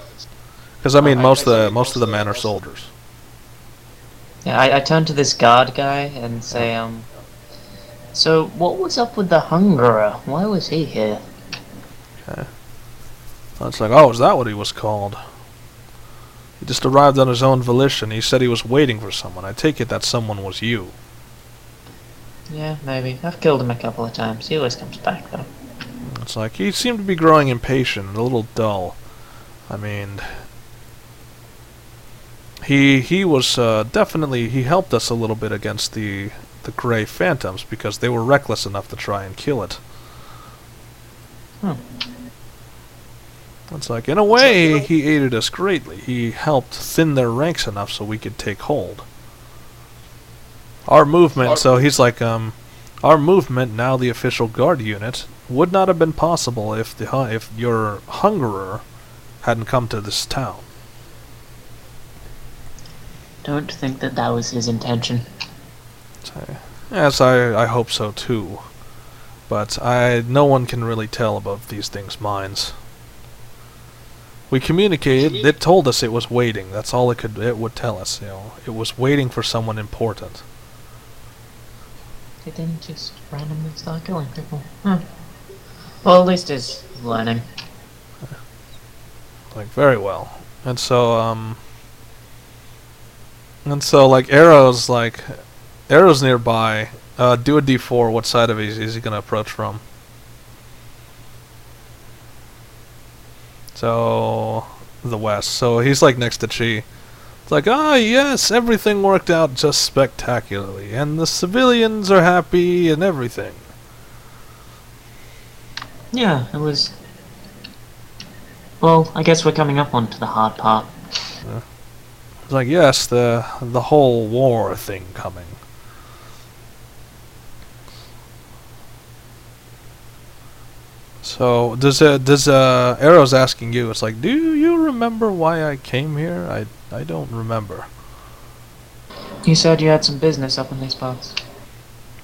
because I mean most of the men are soldiers. Yeah, I turn to this guard guy and say, so what was up with the hungerer? Why was he here? Okay. It's like, oh, is that what he was called? He just arrived on his own volition. He said he was waiting for someone. I take it that someone was you. Yeah, maybe. I've killed him a couple of times. He always comes back, though. It's like, he seemed to be growing impatient, a little dull. I mean, he was definitely, he helped us a little bit against the Grey Phantoms because they were reckless enough to try and kill it. It's like, in a way, he aided us greatly. He helped thin their ranks enough so we could take hold. Our movement, so he's like, our movement, now the official guard unit, would not have been possible if your hungerer hadn't come to this town. Don't think that was his intention. Yes, I hope so too. But no one can really tell about these things' minds. We communicated, it told us it was waiting. That's all it would tell us, you know. It was waiting for someone important. They didn't just randomly start killing people. Well, at least he's learning. Like, very well. And so, like, Arrow's nearby. Do a D4. What side of it is he going to approach from? So, the west. So, he's, like, next to Chi. It's like, yes, everything worked out just spectacularly. And the civilians are happy and everything. Yeah, it was... Well, I guess we're coming up onto the hard part. Yeah. It's like, yes, the whole war thing coming. So does Arrow's asking you? It's like, do you remember why I came here? I don't remember. You said you had some business up in these parts.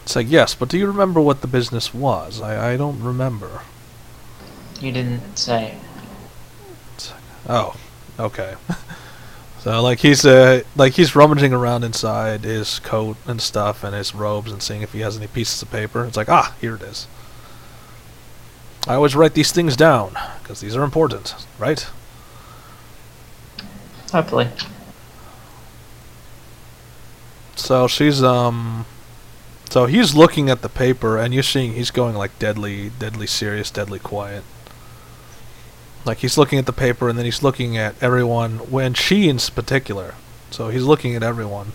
It's like, yes, but do you remember what the business was? I don't remember. You didn't say. Oh, okay. So like he's rummaging around inside his coat and stuff and his robes and seeing if he has any pieces of paper. It's like, here it is. I always write these things down because these are important, right? Hopefully. So she's so he's looking at the paper and you're seeing he's going like deadly serious, deadly quiet. Like he's looking at the paper and then he's looking at everyone, when she in particular. So he's looking at everyone.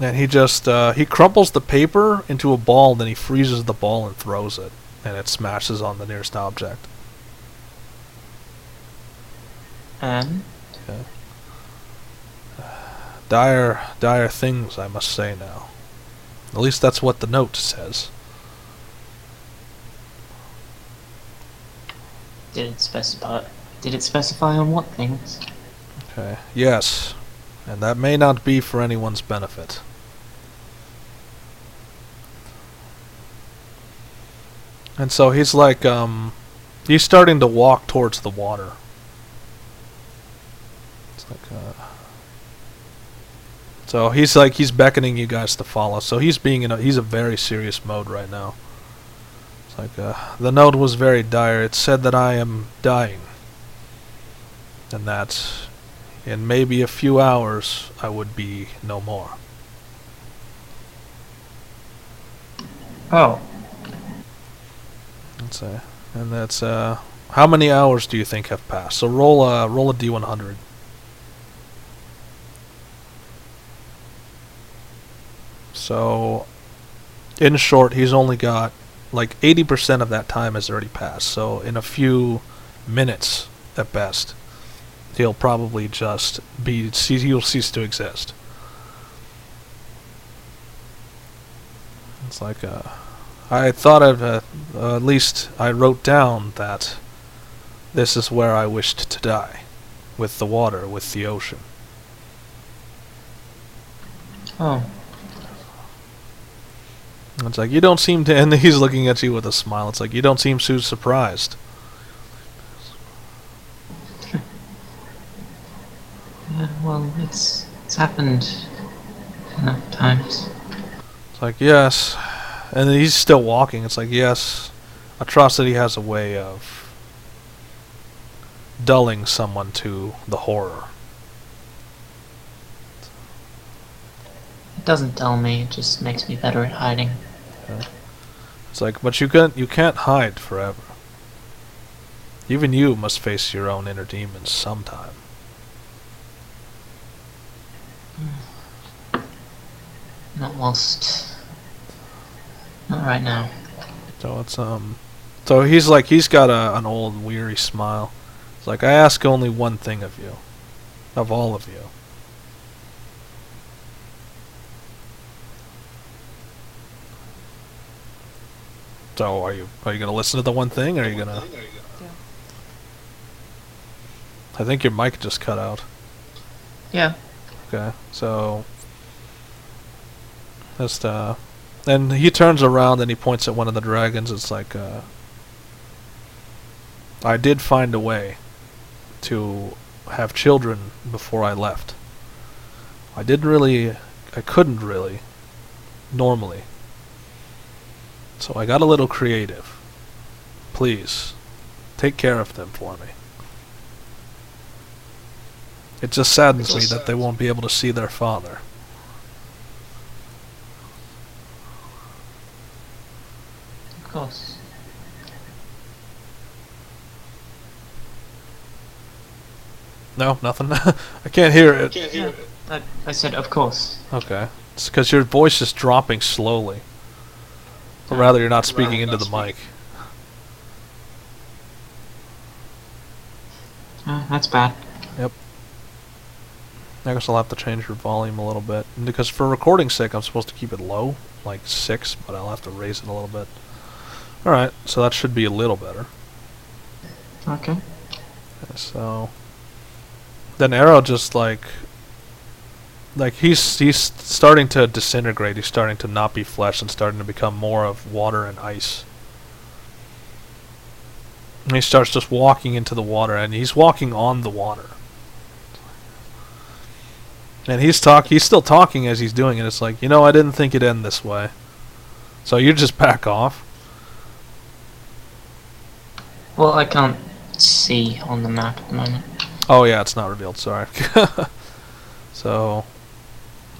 And he just he crumples the paper into a ball, then he freezes the ball and throws it, and it smashes on the nearest object. And? Yeah. Dire things, I must say now. At least that's what the note says. Did it specify on what things? Okay. Yes. And that may not be for anyone's benefit. And so he's like, he's starting to walk towards the water. It's like, so he's beckoning you guys to follow. So he's he's a very serious mode right now. It's like, the note was very dire. It said that I am dying. And that in maybe a few hours I would be no more. Oh. Let's say, and that's how many hours do you think have passed? So roll a D100. So, in short, he's only got like 80% of that time has already passed. So in a few minutes at best, he'll probably just he'll cease to exist. It's like I thought of at least I wrote down that This is where I wished to die. With the water, with the ocean. Oh. It's like, you don't seem to... And he's looking at you with a smile. It's like, you don't seem too surprised. Yeah, well, it's happened enough times. It's like, yes. And he's still walking. It's like, yes. Atrocity has a way of dulling someone to the horror. It doesn't dull me, it just makes me better at hiding. Okay. It's like, but you can't hide forever. Even you must face your own inner demons sometime. Not whilst... Not right now. So it's so he's got an old weary smile. It's like, I ask only one thing of you. Of all of you. So are you gonna listen to the one thing, or are you gonna... Yeah. I think your mic just cut out. Yeah. Okay, so just and he turns around and he points at one of the dragons. It's like, I did find a way to have children before I left. I couldn't really normally. So I got a little creative. Please, take care of them for me. It just saddens me that they won't be able to see their father. Of course. No, nothing. I can't hear it. Yeah, I said, of course. Okay. It's because your voice is dropping slowly. Or rather, you're not speaking into the mic. That's bad. Yep. I guess I'll have to change your volume a little bit. Because for recording's sake, I'm supposed to keep it low. Like 6, but I'll have to raise it a little bit. Alright, so that should be a little better. Okay. Okay, so... Then Arrow just like he's starting to disintegrate. He's starting to not be flesh and starting to become more of water and ice. And he starts just walking into the water, and he's walking on the water. And he's still talking as he's doing it. It's like, I didn't think it'd end this way. So you just back off. Well, I can't see on the map at the moment. Oh yeah, it's not revealed, sorry. So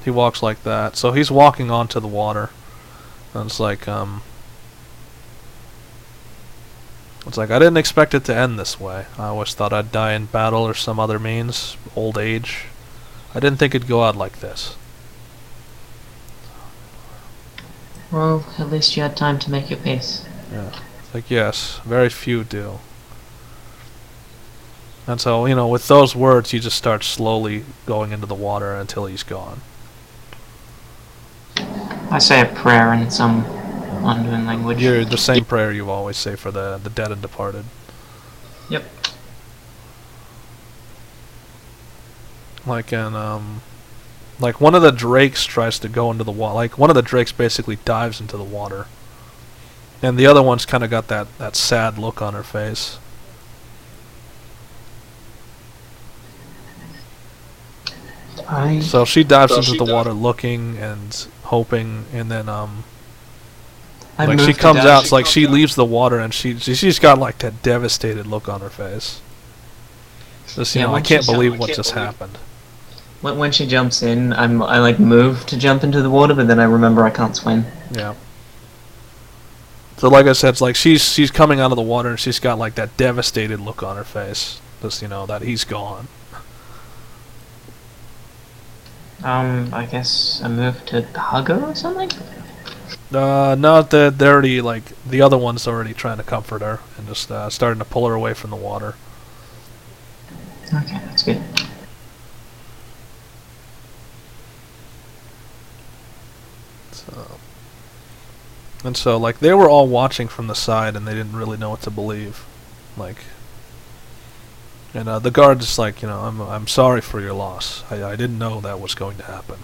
he walks like that. So he's walking onto the water. And it's like I didn't expect it to end this way. I always thought I'd die in battle or some other means, old age. I didn't think it'd go out like this. Well, at least you had time to make your peace. Yeah. It's like, yes, very few do. And so, with those words, you just start slowly going into the water until he's gone. I say a prayer in some unknown language. You're the same prayer you always say for the dead and departed. Yep. Like in, like one of the drakes tries to go into the water. Like one of the drakes basically dives into the water. And the other one's kind of got that sad look on her face. So she dives into the water looking and hoping, and then like she comes out, it's like she leaves the water and she's got like that devastated look on her face. Just, I can't believe what just happened. When she jumps in, I like move to jump into the water, but then I remember I can't swim. Yeah. So like I said, it's like she's coming out of the water and she's got like that devastated look on her face. Just that he's gone. I guess I move to hug her or something? No, they're already, like, the other one's already trying to comfort her and just starting to pull her away from the water. Okay, that's good. So, like, they were all watching from the side and they didn't really know what to believe. Like, And the guard is like, I'm sorry for your loss. I didn't know that was going to happen.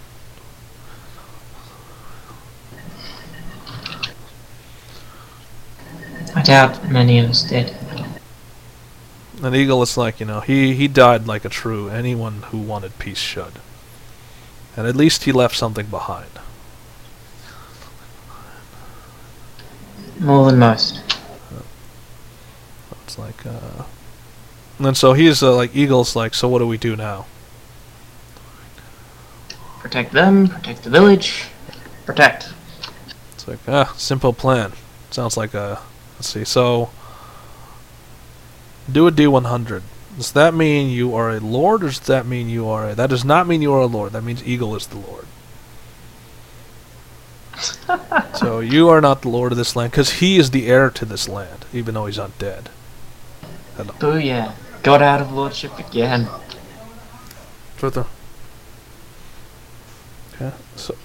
I doubt many of us did. And Eagle is like, he died like a true anyone who wanted peace should. And at least he left something behind. More than most. It's like, and so he's like, Eagle's like, so what do we do now? Protect them, protect the village, protect. It's like, simple plan. Sounds like a, let's see, so, do a D100. Does that mean you are a lord, or does that mean you are a... That does not mean you are a lord. That means Eagle is the lord. So you are not the lord of this land, because he is the heir to this land, even though he's undead. Hello. Booyah. Got out of lordship again. Further. Okay, so...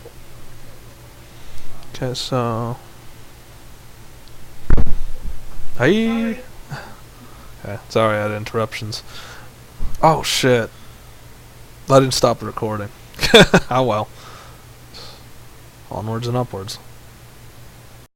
Okay, so... Hey. Okay, sorry, I had interruptions. Oh shit! I didn't stop the recording. Oh well. Onwards and upwards.